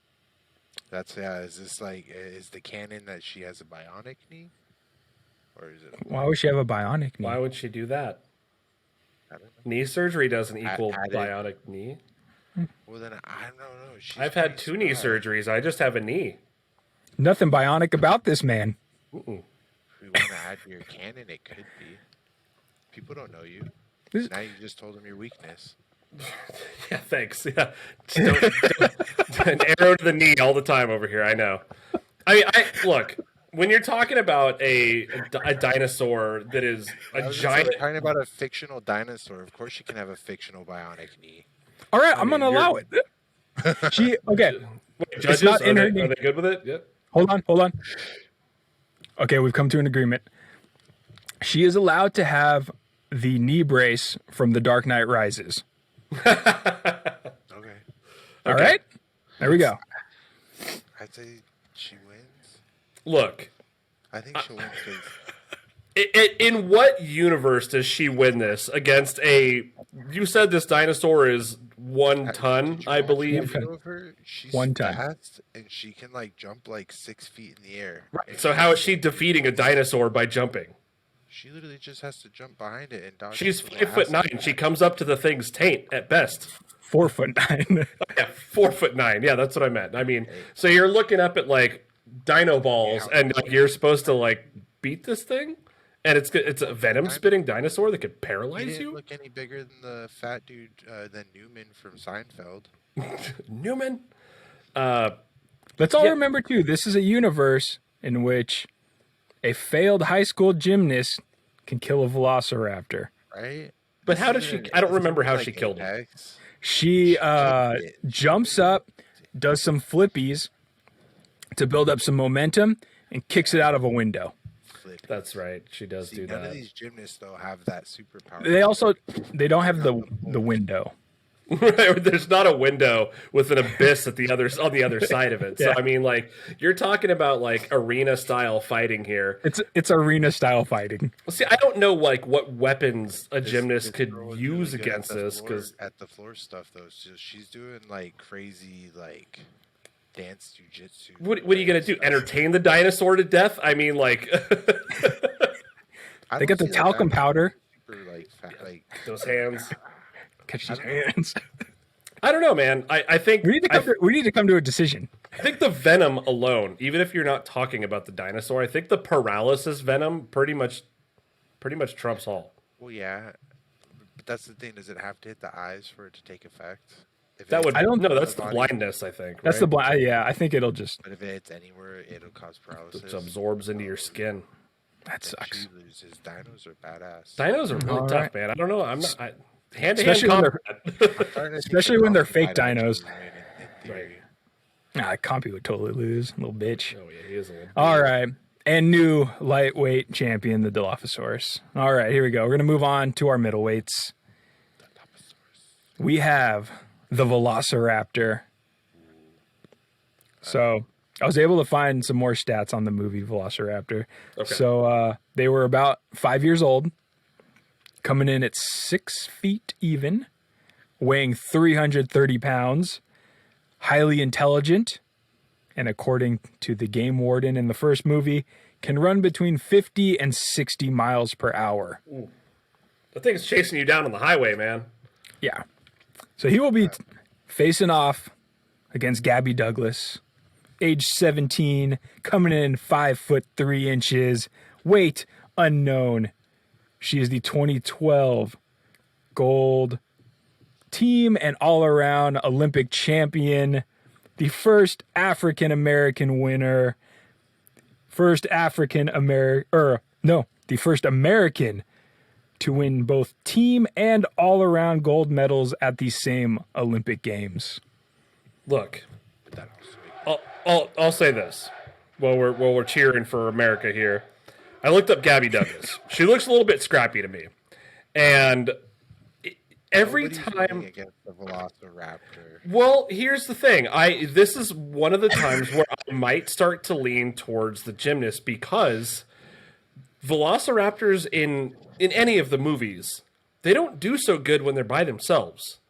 That's Is this like is the canon that she has a bionic knee, or is it? Why would she have a bionic knee? Why would she do that? I don't know. Knee surgery doesn't equal I didn't- bionic knee. Well, then I don't know. She's I've had pretty 2 knee smart. surgeries. I just have a knee. Nothing bionic about this man. If we want to add to your canon, it could be. People don't know you. This- Now you just told them your weakness. Yeah, thanks. Yeah, an arrow to the knee all the time over here. I know. I look when you're talking about a dinosaur that is I a was gonna say, giant. we're talking about a fictional dinosaur. Of course, you can have a fictional bionic knee. All right, I'm mean, going to allow it. Okay. Wait, judges, not in her are knee. they good with it? Yep. Hold on. Okay, we've come to an agreement. She is allowed to have the knee brace from The Dark Knight Rises. Okay. All right? There we go. I'd say she wins. Look, I think she'll win because in what universe does she win this against a? You said this dinosaur is 1 ton, I believe. She's 1 ton. fast and she can like jump like 6 feet in the air. And So how is she defeating a dinosaur by jumping? She literally just has to jump behind it and dodge. She's the 5'9". She comes up to the thing's taint at best. 4'9". Yeah, 4'9". Yeah, that's what I meant. I mean, so you're looking up at like dino balls, and like, you're supposed to like beat this thing, and it's a venom spitting dinosaur that could He paralyze didn't you. look any bigger than the fat dude, than Newman from Seinfeld. Newman. Let's all Yeah. remember, too, this is a universe in which a failed high school gymnast can kill a velociraptor. Right? But how does she? I don't remember how she killed him. Apex. She jumps up, does some flippies to build up some momentum, and kicks it out of a window. flip. That's right. She does See, do none of that. these gymnasts though have that superpower. They don't have the window. Right, there's not a window with an abyss at the other on the other side of it. So Yeah. I mean, like you're talking about like arena style fighting here. It's arena style fighting. Well, see, I don't know like what weapons a gymnast This could girl was use really good against this because at the floor stuff though. So she's doing like crazy like dance jujitsu. what are you gonna do? Entertain the dinosaur to death? I mean, like I They don't got the see that talcum dinosaur powder. super, like like those hands. Catch these hands. I don't know, man. I think We need to come to a decision. I think the venom alone, even if you're not talking about the dinosaur, I think the paralysis venom pretty much trumps all. well, yeah, but that's the thing. Does it have to hit the eyes for it to take effect? If That it would hits don't- no, the that's the body- blindness. I think That's right? the blind. Yeah, I think it'll just. But if it hits anywhere, it'll cause paralysis. It absorbs into your skin. That Then sucks. she loses. Dinos are badass. Dinos are really All tough, right. man. I don't know. I'm not hand to hand Especially when combat. I'm starting to think especially the when they're Compy fake might actually dinos. win in theory. Compy would totally lose, little bitch. Oh yeah, he is a little. All right, and new lightweight champion, the Dilophosaurus. All right, here we go. We're gonna move on to our middleweights. We have the Velociraptor. So I was able to find some more stats on the movie Velociraptor. Okay. So they were about 5 years old, coming in at 6 feet even, weighing 330 pounds, highly intelligent, and according to the game warden in the first movie, can run between 50 and 60 miles per hour. The thing's chasing you down on the highway, man. Yeah. So he will be facing off against Gabby Douglas, age 17, coming in 5'3", weight unknown. She is the 2012 gold team and all-around Olympic champion, the first African American winner, the first American to win both team and all-around gold medals at the same Olympic Games. Look, I'll say this while we're cheering for America here. I looked up Gabby Douglas. She looks a little bit scrappy to me, and every Nobody's time. winning against the Velociraptor. Well, here's the thing. This is one of the times where I might start to lean towards the gymnast because Velociraptors in any of the movies, they don't do so good when they're by themselves.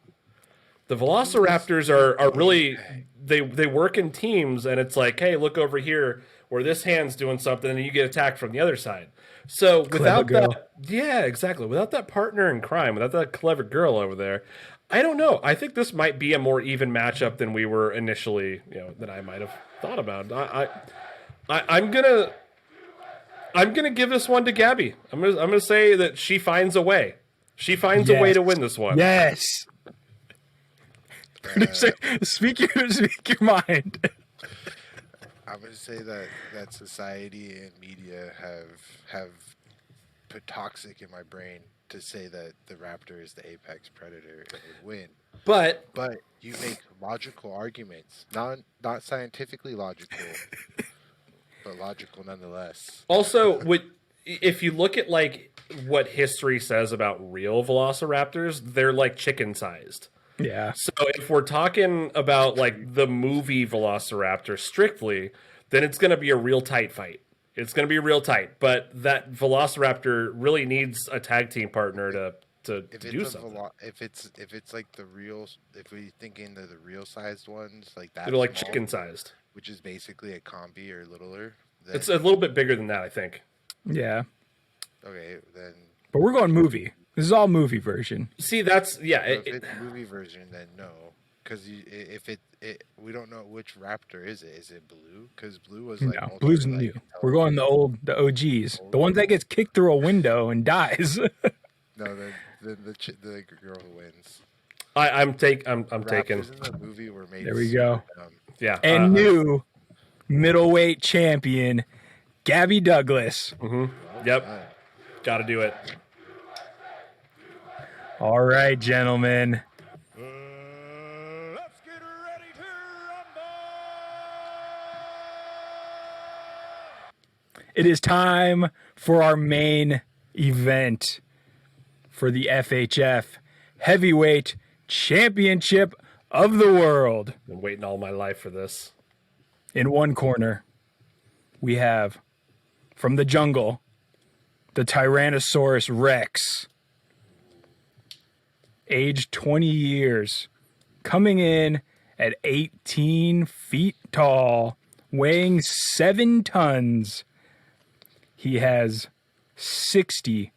The Velociraptors are really they work in teams, and it's like, hey, look over here where this hand's doing something, and you get attacked from the other side. So without girl. that, yeah, exactly. Without that partner in crime, without that clever girl over there, I don't know. I think this might be a more even matchup than we were initially, than I might have thought about. I'm gonna give this one to Gabby. I'm gonna say that she finds a way. She finds a way to win this one. Yes. Speak your mind. I'm gonna say that society and media have put toxic in my brain to say that the raptor is the apex predator and would win. But But you make logical arguments, not scientifically logical, but logical nonetheless. also, if you look at like what history says about real velociraptors, they're like chicken sized. Yeah. So if we're talking about like the movie Velociraptor strictly, then it's going to be a real tight fight. It's going to be real tight. But that Velociraptor really needs a tag team partner to do something. If it's like the real, if we thinking of the real sized ones like that, They're like small, chicken sized. which is basically a combi or littler. Then, It's a little bit bigger than that, I think. Yeah. okay. Then But we're going movie. This is all movie version. See, that's yeah. if it's movie version, then no, because if we don't know which raptor is it. Is it blue? Because blue was like No, blue's new. We're going the OGs, the ones that gets kicked through a window and dies. No, the girl who wins. I'm taking. Raptors in the movie were made. There we go. Yeah, And new middleweight champion, Gabby Douglas. Yep, got to do it. All right, gentlemen. Let's get ready to rumble! it is time for our main event for the FHF Heavyweight Championship of the World. Been waiting all my life for this. In one corner, we have from the jungle, the Tyrannosaurus Rex, age 20 years, coming in at 18 feet tall, weighing 7 tons. He has 60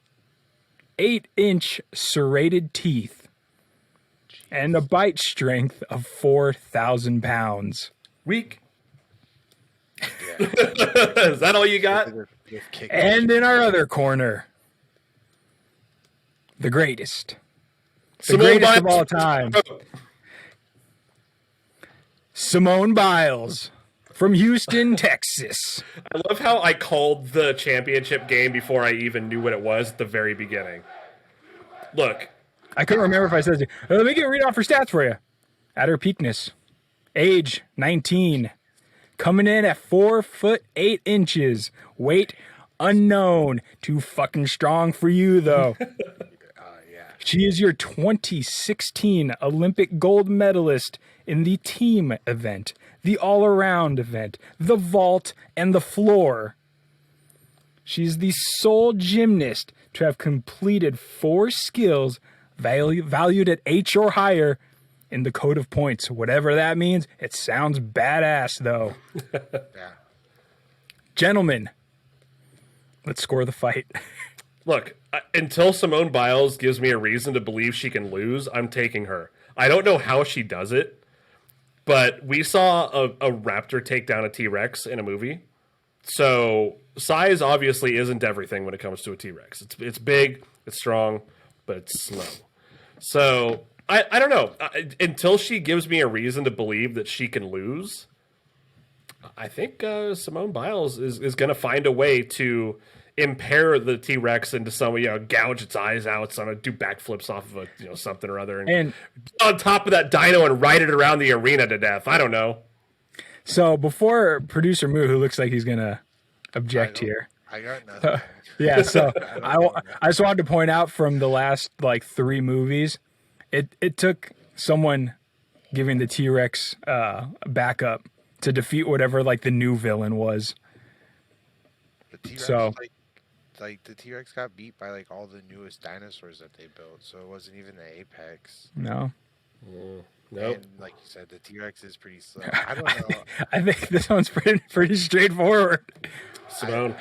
8-inch serrated teeth and a bite strength of 4,000 pounds. Weak. Is that all you got? And in our other corner, the greatest. The greatest of all time. Simone Biles from Houston, Texas. I love how I called the championship game before I even knew what it was at the very beginning. Look. I couldn't remember if I said it. Let me read off her stats for you. At her peakness, age 19, coming in at 4 foot 8 inches, weight unknown. Too fucking strong for you though. She is your 2016 Olympic gold medalist in the team event, the all-around event, the vault, and the floor. She's the sole gymnast to have completed 4 skills valued at H or higher in the code of points. Whatever that means, it sounds badass, though. Yeah. Gentlemen, let's score the fight. Look, until Simone Biles gives me a reason to believe she can lose, I'm taking her. I don't know how she does it, but we saw a raptor take down a T-Rex in a movie. So size obviously isn't everything when it comes to a T-Rex. It's big, it's strong, but it's slow. So I don't know. Until she gives me a reason to believe that she can lose, I think Simone Biles is going to find a way to impair the T-Rex into some, gouge its eyes out, do backflips off of something or other, and on top of that dino and ride it around the arena to death. I don't know. So before Producer Moo, who looks like he's gonna object here. I got nothing. Yeah, so I just wanted to point out from the last 3 movies, it took someone giving the T-Rex backup to defeat whatever the new villain was. The T-Rex, So- the T-Rex got beat by all the newest dinosaurs that they built, so it wasn't even the apex. No, Nope. And like you said, the T-Rex is pretty slow. I don't know. I think this one's pretty straightforward. Simone.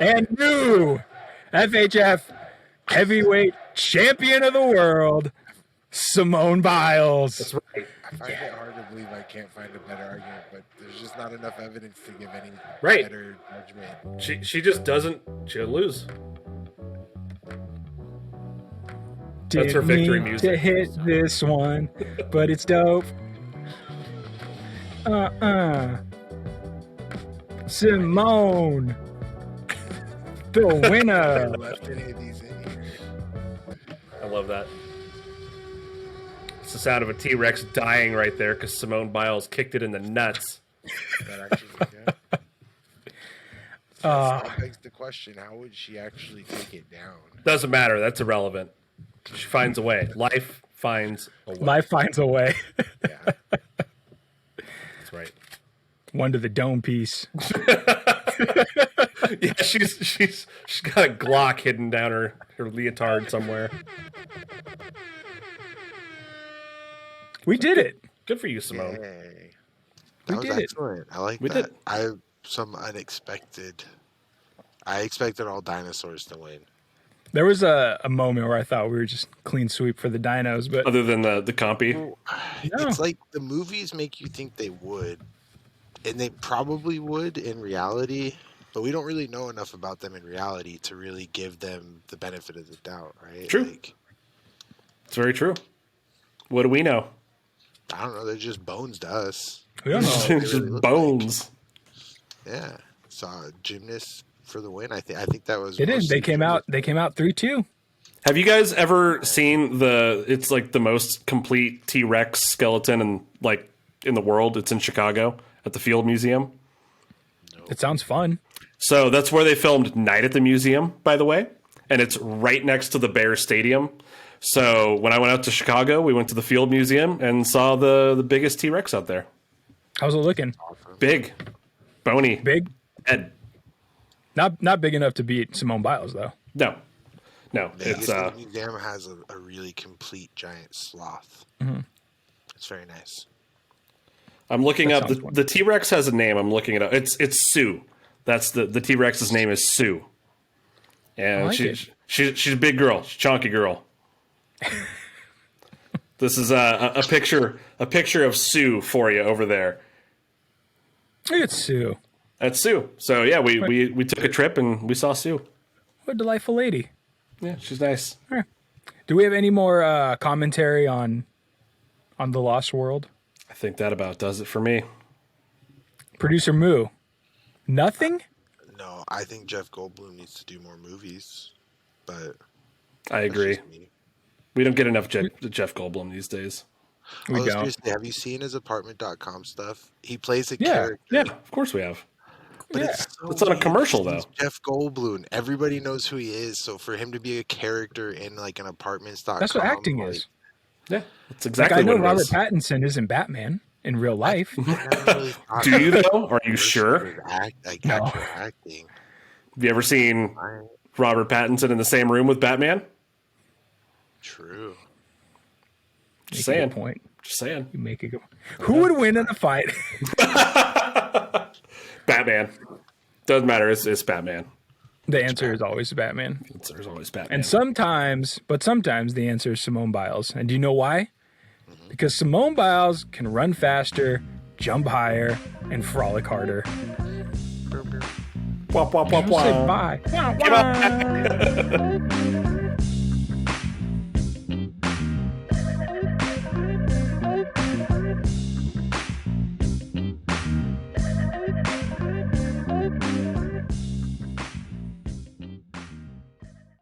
Yeah. And new FHF heavyweight champion of the world, Simone Biles. That's right. I find it hard to believe I can't find a better argument, but there's just not enough evidence to give any Right. better judgment. She just doesn't. She'll lose. That's her Didn't victory mean music. to hit this one, but it's dope. Simone, the I winner. left any of these in here. I love that. It's the sound of a T-Rex dying right there because Simone Biles kicked it in the nuts. That actually, yeah. That begs the question: how would she actually take it down? Doesn't matter. That's irrelevant. She finds a way. Life finds a way. Life finds a way. Yeah. That's right. One to the dome piece. Yeah, she's got a Glock hidden down her leotard somewhere. We did it. Good for you, Simone. Yay. We That was did it. excellent. I like We that. did. I some unexpected. I expected all dinosaurs to win. There was a moment where I thought we were just clean sweep for the dinos, but Other than the compy. No. It's like the movies make you think they would, and they probably would in reality, but we don't really know enough about them in reality to really give them the benefit of the doubt, right? True. It's very true. What do we know? I don't know. They're just bones to us. we don't know. really Just look bones. Yeah. Saw Gymnasts for the win. I think that was. It is. mostly They came out 3-2. Have you guys ever seen it's the most complete T-Rex skeleton in the world? It's in Chicago at the Field Museum. It sounds fun. So that's where they filmed Night at the Museum, by the way, and it's right next to the Bears Stadium. So when I went out to Chicago, we went to the Field Museum and saw the biggest T-Rex out there. How's it looking? Big, bony, Big? head. Not big enough to beat Simone Biles though. No, Vegas it's Museum has a really complete giant sloth. It's very nice. I'm looking That up sounds fun. the T-Rex has a name. I'm looking it up. It's Sue. That's the T-Rex's name is Sue, and I like it. she's a big girl, she's a chunky girl. This is a picture of Sue for you over there. Look at Sue. That's Sue. So yeah, we took a trip and we saw Sue. What a delightful lady. Yeah, she's nice. Do we have any more commentary on the Lost World? I think that about does it for me. Producer Moo. Nothing? No, I think Jeff Goldblum needs to do more movies, but I that's agree. just me. We don't get enough Jeff Goldblum these days. We don't. Seriously, have you seen his apartment.com stuff? He plays a Yeah, character. Yeah, of course we have. But Yeah. it's so It's on a weird commercial, because though. he's Jeff Goldblum. Everybody knows who he is. So for him to be a character in like an apartments.com. That's what acting like, is. Yeah, that's Like exactly I know what it Robert is. Pattinson isn't Batman in real life. I never really thought Do you of though? Are you it sure? as like No. actual acting. Have you ever seen Robert Pattinson in the same room with Batman? True. Just Make a saying. good point. Just saying. You make a good. Who would win in a fight? Batman. Doesn't matter. It's Batman. The answer is always Batman. There's always Batman. And sometimes the answer is Simone Biles. And do you know why? Because Simone Biles can run faster, jump higher, and frolic harder. Wah, wah, wah, Say wah. bye. Bye.